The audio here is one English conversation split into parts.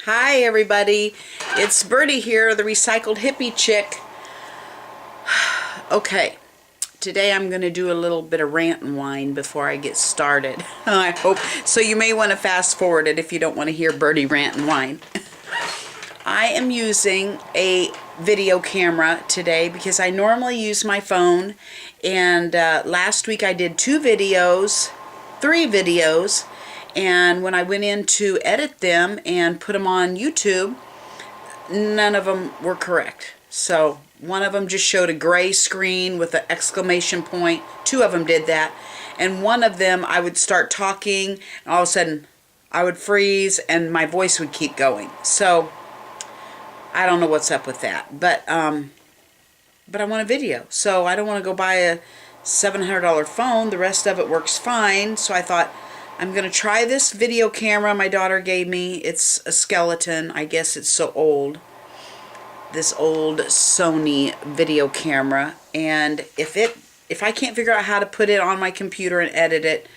Hi everybody, it's Birdie here, the recycled hippie chick. Okay, today I'm going to do a little bit of rant and whine before I get started. I hope so. You may want to fast forward it if you don't want to hear Birdie rant and whine. I am using a video camera today because I normally use my phone, and last week I did three videos, and when I went in to edit them and put them on YouTube, none of them were correct. So one of them just showed a gray screen with an exclamation point. Two of them did that, and one of them I would start talking and all of a sudden I would freeze and my voice would keep going. So I don't know what's up with that, but I want a video, so I don't want to go buy a $700 phone. The rest of it works fine. So I thought, I'm going to try this video camera my daughter gave me. It's a skeleton. I guess it's so old. This old Sony video camera. And if I can't figure out how to put it on my computer and edit it,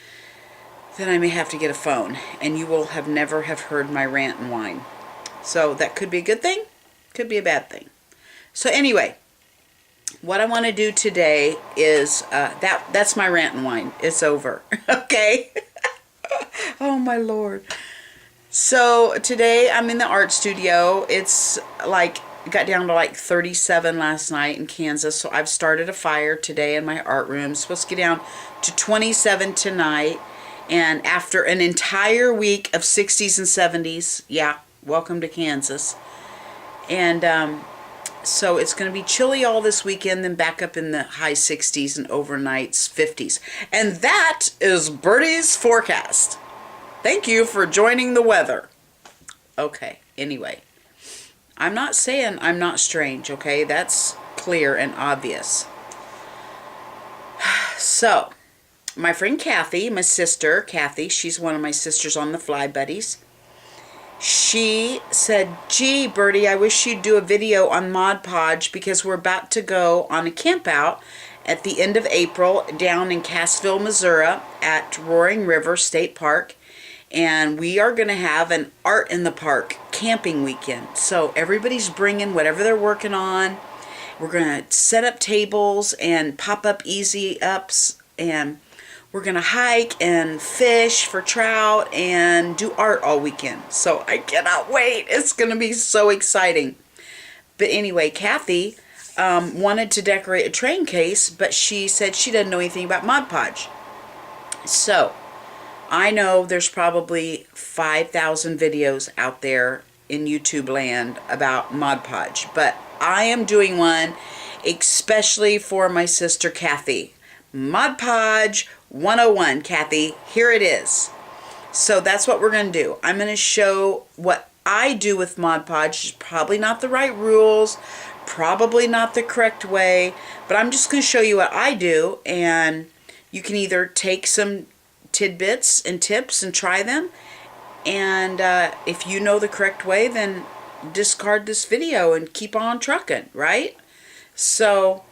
then I may have to get a phone. And you will never have heard my rant and whine. So that could be a good thing. Could be a bad thing. So anyway, what I want to do today is, that's my rant and whine. It's over. Okay? Oh my Lord. So today I'm in the art studio. It's like, it got down to like 37 last night in Kansas. So I've started a fire today in my art room. It's supposed to get down to 27 tonight. And after an entire week of 60s and 70s, yeah, welcome to Kansas. And so it's going to be chilly all this weekend, then back up in the high 60s and overnights 50s. And that is Birdie's forecast. Thank you for joining the weather. Okay, anyway. I'm not saying I'm not strange, okay? That's clear and obvious. So, my friend Kathy, my sister, Kathy, she's one of my sisters on the Fly Buddies. She said, gee, Birdie, I wish you'd do a video on ModPodge because we're about to go on a camp out at the end of April down in Cassville, Missouri at Roaring River State Park. And we are going to have an Art in the Park camping weekend. So everybody's bringing whatever they're working on. We're going to set up tables and pop up easy ups, and we're going to hike and fish for trout and do art all weekend. So I cannot wait. It's going to be so exciting. But anyway, Kathy wanted to decorate a train case, but she said she doesn't know anything about ModPodge. So I know there's probably 5,000 videos out there in YouTube land about ModPodge, but I am doing one especially for my sister Kathy. ModPodge 101, Kathy. Here it is. So that's what we're going to do. I'm going to show what I do with ModPodge. It's probably not the right rules, probably not the correct way, but I'm just going to show you what I do, and you can either take some tidbits and tips and try them, and if you know the correct way, then discard this video and keep on trucking, right? So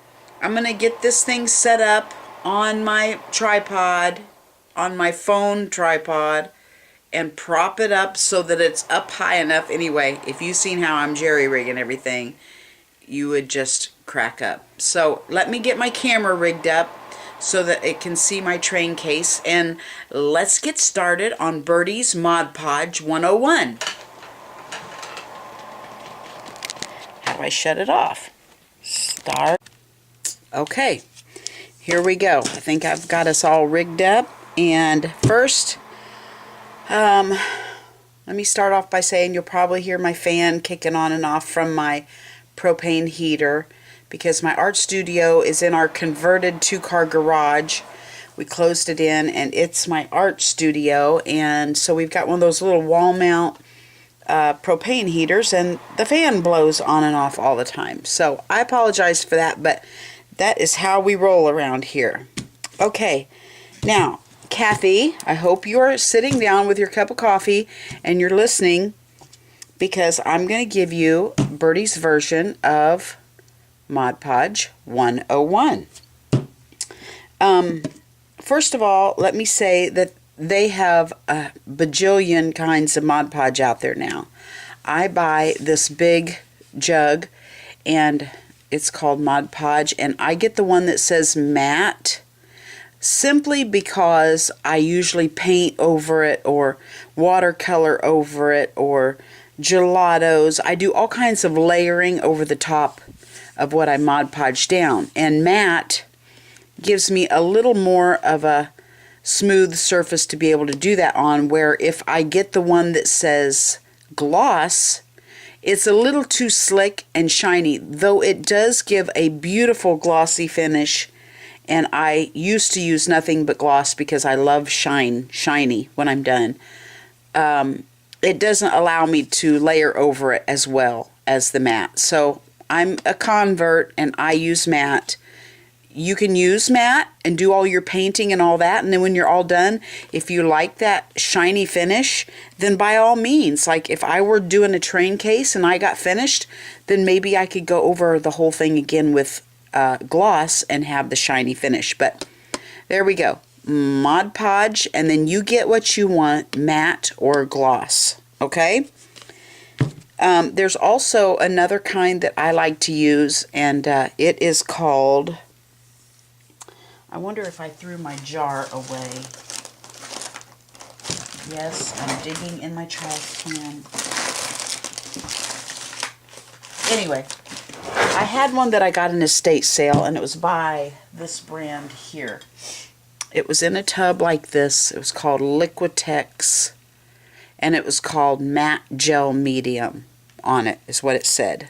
I'm going to get this thing set up on my tripod, on my phone tripod, and prop it up so that it's up high enough. Anyway, if you've seen how I'm jerry-rigging everything, you would just crack up. So let me get my camera rigged up so that it can see my train case, and let's get started on Birdie's ModPodge 101. How do I shut it off? Start. Okay, here we go. I think I've got us all rigged up, and first, let me start off by saying you'll probably hear my fan kicking on and off from my propane heater, because my art studio is in our converted 2-car garage. We closed it in, and it's my art studio, and so we've got one of those little wall mount propane heaters, and the fan blows on and off all the time. So I apologize for that, but that is how we roll around here. Okay, now Kathy, I hope you're sitting down with your cup of coffee and you're listening, because I'm going to give you Birdie's version of ModPodge 101. First of all, let me say that they have a bajillion kinds of ModPodge out there now. I buy this big jug, and it's called ModPodge, and I get the one that says matte, simply because I usually paint over it or watercolor over it or gelatos. I do all kinds of layering over the top of what I Mod Podge down. And matte gives me a little more of a smooth surface to be able to do that on, where if I get the one that says gloss, it's a little too slick and shiny, though it does give a beautiful glossy finish. And I used to use nothing but gloss because I love shiny when I'm done. It doesn't allow me to layer over it as well as the matte. So I'm a convert and I use matte. You can use matte and do all your painting and all that, and then when you're all done, if you like that shiny finish, then by all means, like if I were doing a train case and I got finished, then maybe I could go over the whole thing again with gloss and have the shiny finish. But there we go, Mod Podge, and then you get what you want, matte or gloss. Okay. There's also another kind that I like to use, and it is called, I wonder if I threw my jar away. Yes, I'm digging in my trash can. Anyway, I had one that I got in an estate sale, and it was by this brand here. It was in a tub like this. It was called Liquitex, and it was called Matte Gel Medium on it, is what it said.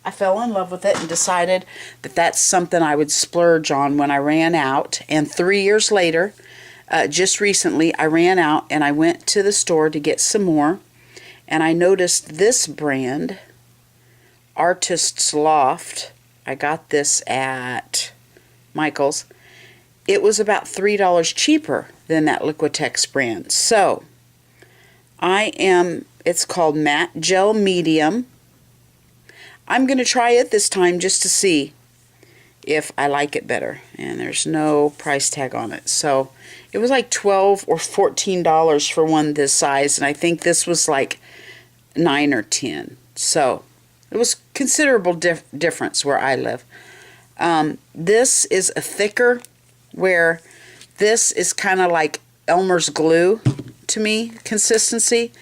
I fell in love with it and decided that that's something I would splurge on when I ran out. And 3 years later, just recently, I ran out and I went to the store to get some more. And I noticed this brand, Artist's Loft. I got this at Michael's. It was about $3 cheaper than that Liquitex brand. So, it's called Matte Gel Medium. I'm going to try it this time just to see if I like it better. And there's no price tag on it. So it was like $12 or $14 for one this size. And I think this was like $9 or $10. So it was considerable difference where I live. This is a thicker, where this is kind of like Elmer's glue to me, consistency.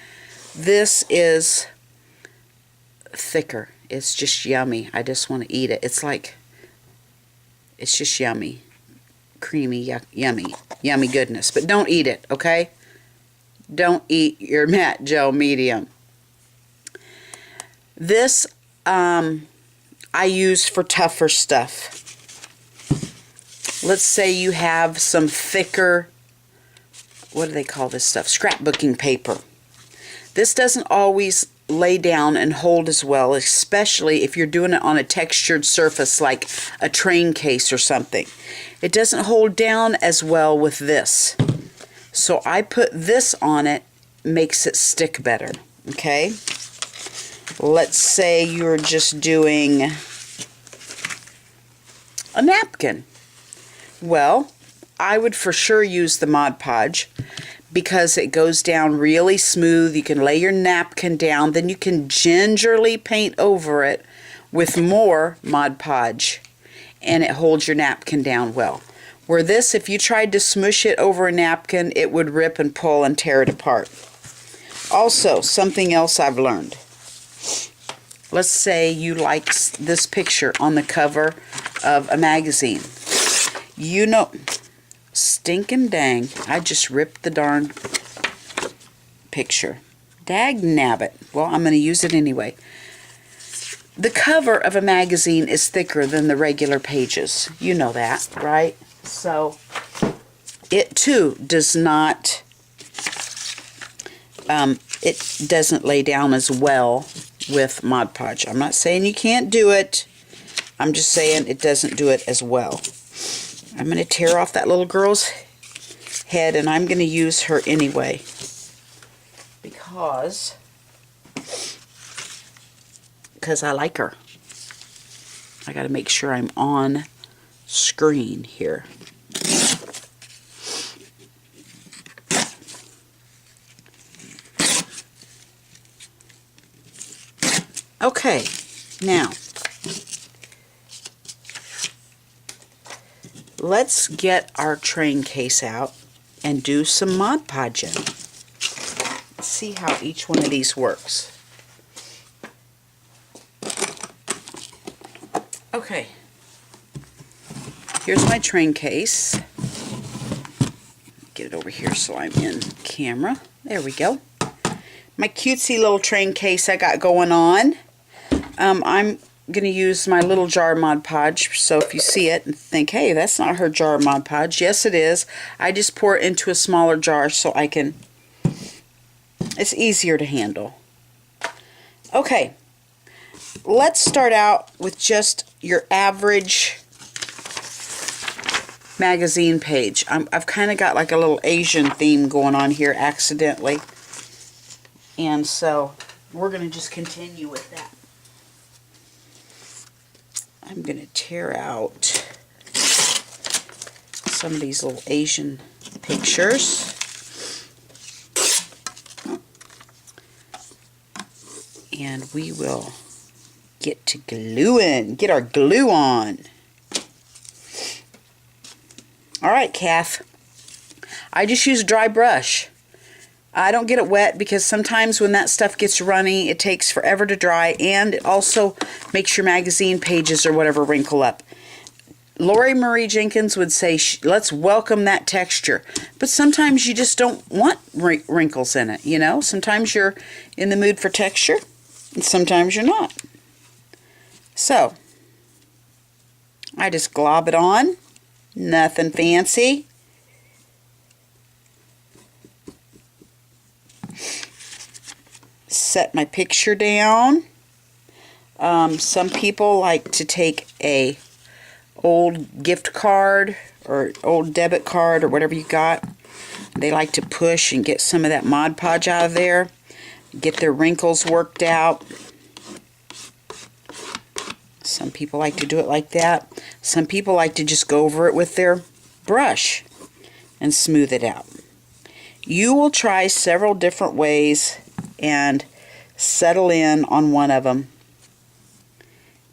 This is thicker. It's just yummy. I just want to eat it. It's just yummy. Creamy, yummy. Yummy goodness. But don't eat it, okay? Don't eat your matte gel medium. This, I use for tougher stuff. Let's say you have some thicker, what do they call this stuff? Scrapbooking paper. This doesn't always lay down and hold as well, especially if you're doing it on a textured surface like a train case or something. It doesn't hold down as well with this. So I put this on it, makes it stick better. Okay? Let's say you're just doing a napkin. Well, I would for sure use the Mod Podge, because it goes down really smooth. You can lay your napkin down, then you can gingerly paint over it with more Mod Podge, and it holds your napkin down well. Where this, if you tried to smush it over a napkin, it would rip and pull and tear it apart. Also, something else I've learned. Let's say you like this picture on the cover of a magazine. You know, stinking dang, I just ripped the darn picture. Dag nabbit. Well, I'm going to use it anyway. The cover of a magazine is thicker than the regular pages. You know that, right? So, it too does not, it doesn't lay down as well with Mod Podge. I'm not saying you can't do it. I'm just saying it doesn't do it as well. I'm going to tear off that little girl's head, and I'm going to use her anyway, because I like her. I got to make sure I'm on screen here. Okay, now let's get our train case out and do some Mod Podging. Let's see how each one of these works. Okay, here's my train case. Get it over here so I'm in camera. There we go. My cutesy little train case I got going on. I'm going to use my little jar Mod Podge, so if you see it and think, hey, that's not her jar Mod Podge, yes it is. I just pour it into a smaller jar so I can, it's easier to handle. Okay, let's start out with just your average magazine page. I've kind of got like a little Asian theme going on here accidentally, and so we're going to just continue with that. I'm going to tear out some of these little Asian pictures. And we will get to gluing. Get our glue on. Alright, Kath. I just use a dry brush. I don't get it wet because sometimes when that stuff gets runny, it takes forever to dry, and it also makes your magazine pages or whatever wrinkle up. Lori Marie Jenkins would say, let's welcome that texture. But sometimes you just don't want wrinkles in it, you know? Sometimes you're in the mood for texture, and sometimes you're not. So, I just glob it on. Nothing fancy. Set my picture down. Some people like to take a old gift card or old debit card or whatever you got. They like to push and get some of that Mod Podge out of there. Get their wrinkles worked out. Some people like to do it like that. Some people like to just go over it with their brush and smooth it out. You will try several different ways and settle in on one of them,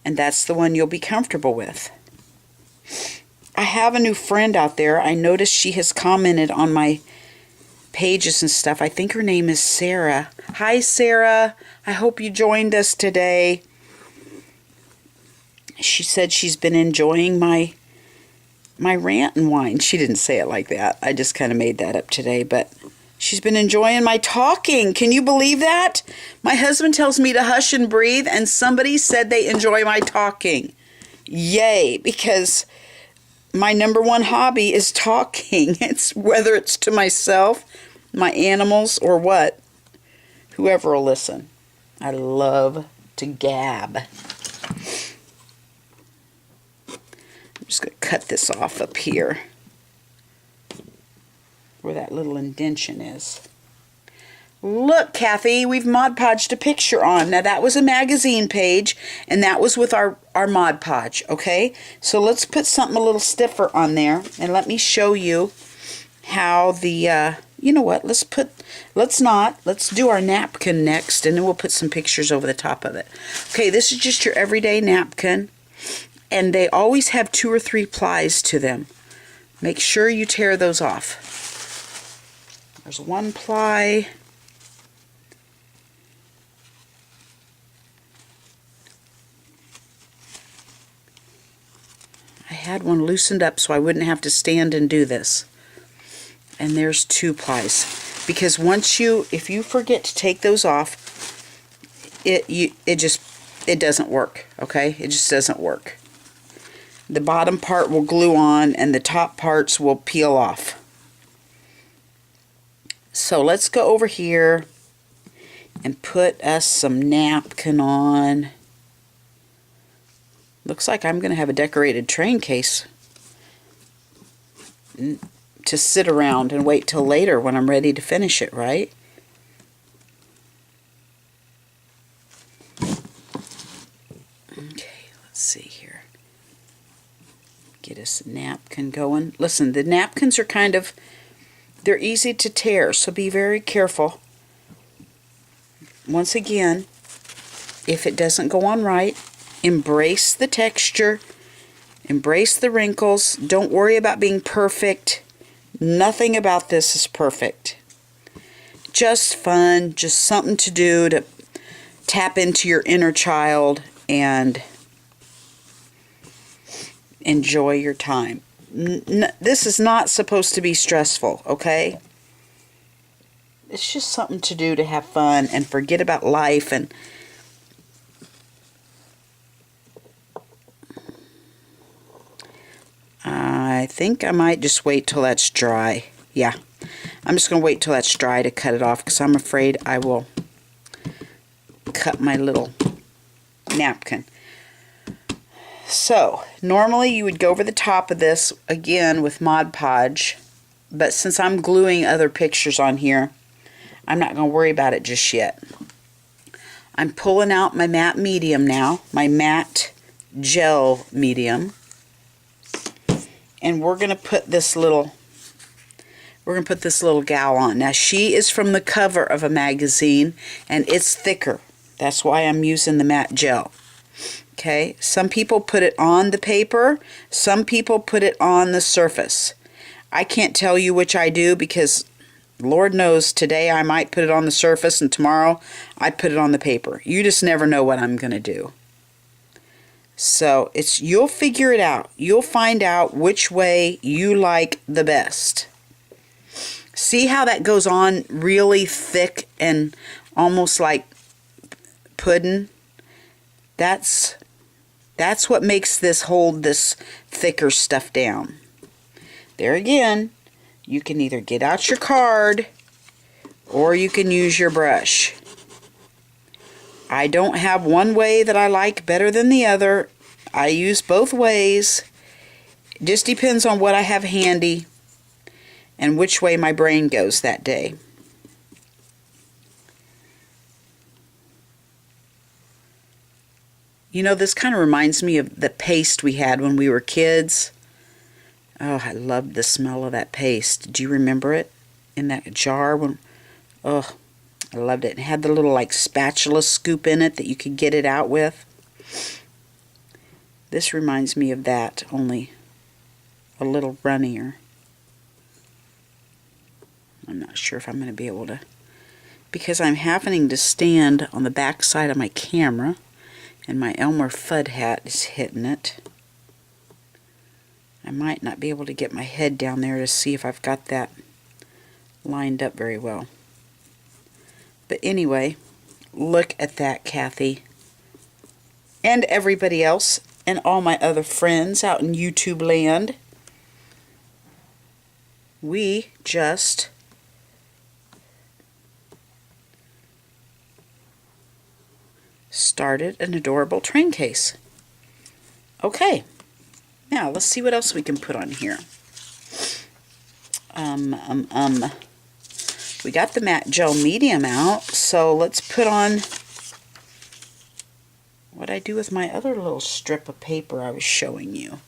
and that's the one you'll be comfortable with. I have a new friend out there. I noticed she has commented on my pages and stuff. I think her name is Sarah. Hi Sarah, I hope you joined us today. She said she's been enjoying my rant and whine. She didn't say it like that. I just kind of made that up today, but she's been enjoying my talking. Can you believe that? My husband tells me to hush and breathe, and somebody said they enjoy my talking. Yay, because my number one hobby is talking. It's whether it's to myself, my animals, or what. Whoever will listen. I love to gab. I'm just going to cut this off up here where that little indention is. Look, Kathy, we've Mod Podged a picture on. Now, that was a magazine page, and that was with our Mod Podge, okay? So let's put something a little stiffer on there, and let me show you how the, you know what, let's do our napkin next, and then we'll put some pictures over the top of it. Okay, this is just your everyday napkin, and they always have 2 or 3 plies to them. Make sure you tear those off. There's 1 ply. I had one loosened up so I wouldn't have to stand and do this. And there's 2 plies. Because if you forget to take those off, it doesn't work, okay? It just doesn't work. The bottom part will glue on and the top parts will peel off. So let's go over here and put us some napkin on. Looks like I'm going to have a decorated train case to sit around and wait till later when I'm ready to finish it, right? Okay, let's see here. Get us a napkin going. Listen, the napkins are they're easy to tear, so be very careful. Once again, if it doesn't go on right. Embrace the texture. Embrace the wrinkles. Don't worry about being perfect. Nothing about this is perfect. Just fun, just something to do to tap into your inner child and enjoy your time. This is not supposed to be stressful, okay? It's just something to do to have fun and forget about life. And I think I might just wait till that's dry. Yeah, I'm just going to wait till that's dry to cut it off, because I'm afraid I will cut my little napkin. So, normally you would go over the top of this again with Mod Podge, but since I'm gluing other pictures on here, I'm not going to worry about it just yet. I'm pulling out my matte medium now, my matte gel medium, and we're going to put this little gal on. Now, she is from the cover of a magazine, and it's thicker. That's why I'm using the matte gel. Okay, some people put it on the paper, some people put it on the surface. I can't tell you which I do, because Lord knows today I might put it on the surface and tomorrow I put it on the paper. You just never know what I'm going to do. So you'll figure it out. You'll find out which way you like the best. See how that goes on really thick and almost like pudding? That's what makes this hold this thicker stuff down. There again, you can either get out your card or you can use your brush. I don't have one way that I like better than the other. I use both ways. It just depends on what I have handy and which way my brain goes that day. You know, this kind of reminds me of the paste we had when we were kids. Oh, I loved the smell of that paste. Do you remember it? In that jar? Oh, I loved it. It had the little like spatula scoop in it that you could get it out with. This reminds me of that, only a little runnier. I'm not sure if I'm going to be able to, because I'm having to stand on the back side of my camera, and my Elmer Fudd hat is hitting it. I might not be able to get my head down there to see if I've got that lined up very well. But anyway, look at that, Kathy. And everybody else, and all my other friends out in YouTube land. We just started an adorable train case. Okay, now let's see what else we can put on here. We got the matte gel medium out, so let's put on what I do with my other little strip of paper I was showing you.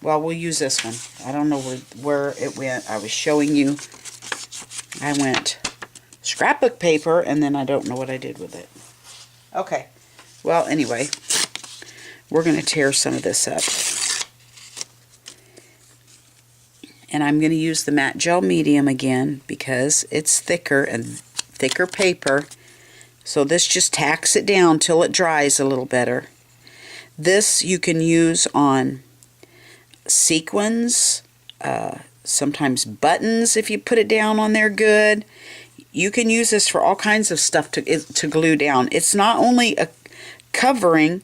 Well, we'll use this one. I don't know where it went. I was showing you. I went scrapbook paper, and then I don't know what I did with it. Okay. Well, anyway, we're going to tear some of this up. And I'm going to use the matte gel medium again because it's thicker and thicker paper. So this just tacks it down till it dries a little better. This you can use on sequins, sometimes buttons if you put it down on there good. You can use this for all kinds of stuff to glue down. It's not only a covering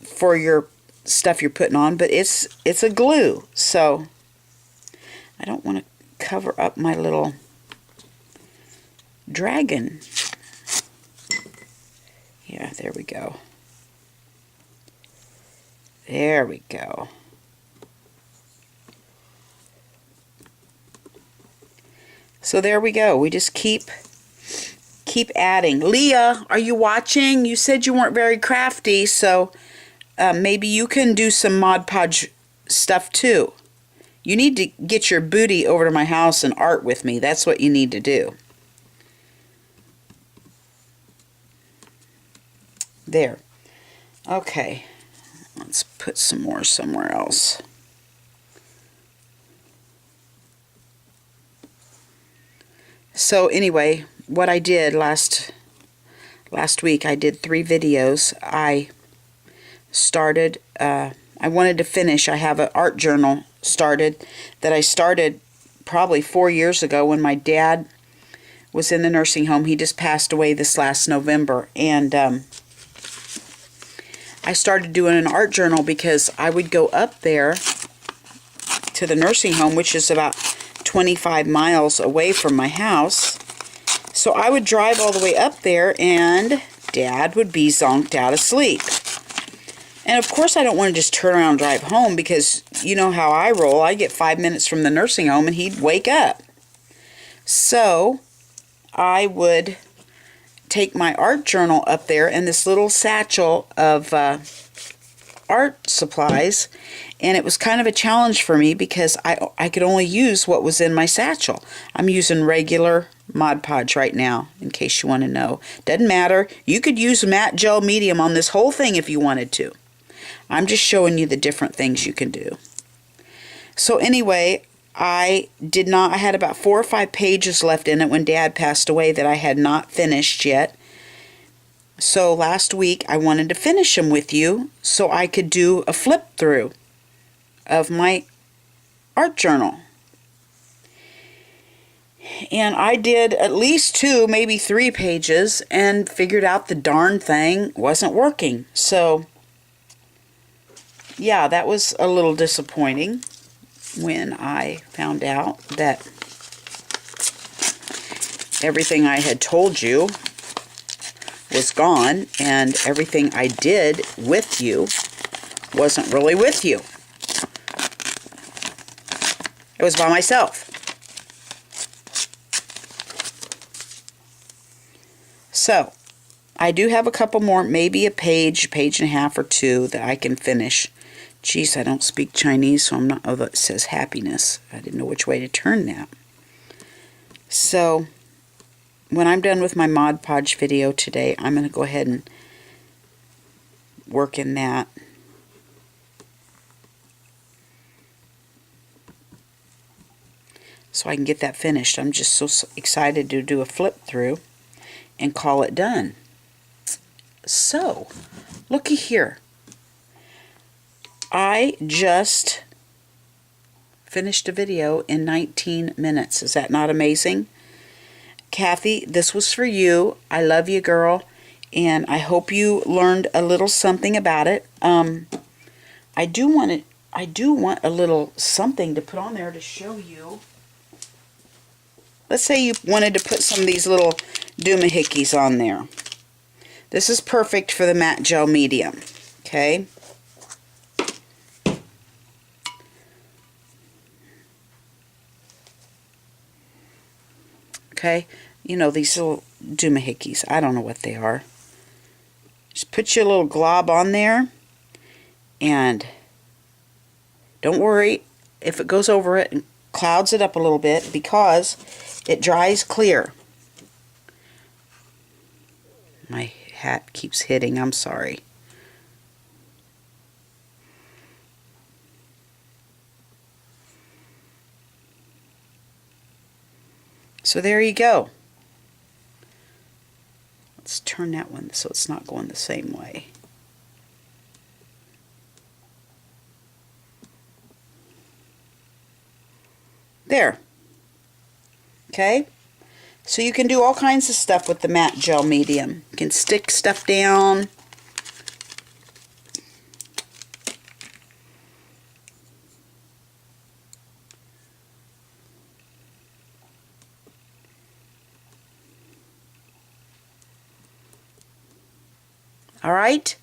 for your stuff you're putting on, but it's a glue. So I don't want to cover up my little dragon. Yeah, there we go. There we go. So there we go. We just keep adding. Leah, are you watching? You said you weren't very crafty, so maybe you can do some Mod Podge stuff too. You need to get your booty over to my house and art with me. That's what you need to do. There. Okay. Let's put some more somewhere else. So anyway, what I did last week, I did 3 videos. I started, I wanted to finish. I have an art journal started that I started probably 4 years ago when my dad was in the nursing home. He just passed away this last November. And I started doing an art journal because I would go up there to the nursing home, which is about 25 miles away from my house. So I would drive all the way up there and Dad would be zonked out asleep. And of course I don't want to just turn around and drive home because you know how I roll. I get 5 minutes from the nursing home and he'd wake up. So I would take my art journal up there and this little satchel of art supplies, and it was kind of a challenge for me because I could only use what was in my satchel. I'm using regular ModPodge right now, in case you want to know. Doesn't matter. You could use matte gel medium on this whole thing if you wanted to. I'm just showing you the different things you can do. So anyway, I had about 4 or 5 pages left in it when Dad passed away that I had not finished yet. So last week I wanted to finish them with you so I could do a flip through of my art journal. And I did at least 2, maybe 3 pages and figured out the darn thing wasn't working. So yeah, that was a little disappointing when I found out that everything I had told you was gone and everything I did with you wasn't really with you. It was by myself. So, I do have a couple more, maybe a page and a half or 2 that I can finish. Geez, I don't speak Chinese, so I'm not, oh, it says happiness. I didn't know which way to turn that. So, when I'm done with my ModPodge video today, I'm going to go ahead and work in that. So I can get that finished. I'm just so excited to do a flip through and call it done. So, looky here. I just finished a video in 19 minutes. Is that not amazing? Kathy, this was for you. I love you, girl, and I hope you learned a little something about it. I do want a little something to put on there to show you. Let's say you wanted to put some of these little doohickeys on there. This is perfect for the matte gel medium. Okay. Okay, you know, these little doohickeys. I don't know what they are. Just put your little glob on there, and don't worry if it goes over it and clouds it up a little bit because it dries clear. My hat keeps hitting. I'm sorry. So there you go. Let's turn that one so it's not going the same way. There. Okay? So you can do all kinds of stuff with the matte gel medium. You can stick stuff down. Alright,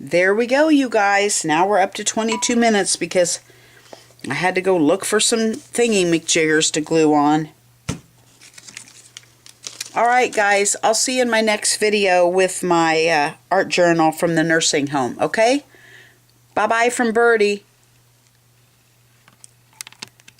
there we go, you guys. Now we're up to 22 minutes because I had to go look for some thingy-majigers to glue on. Alright, guys, I'll see you in my next video with my art journal from the nursing home, okay? Bye-bye from Birdie.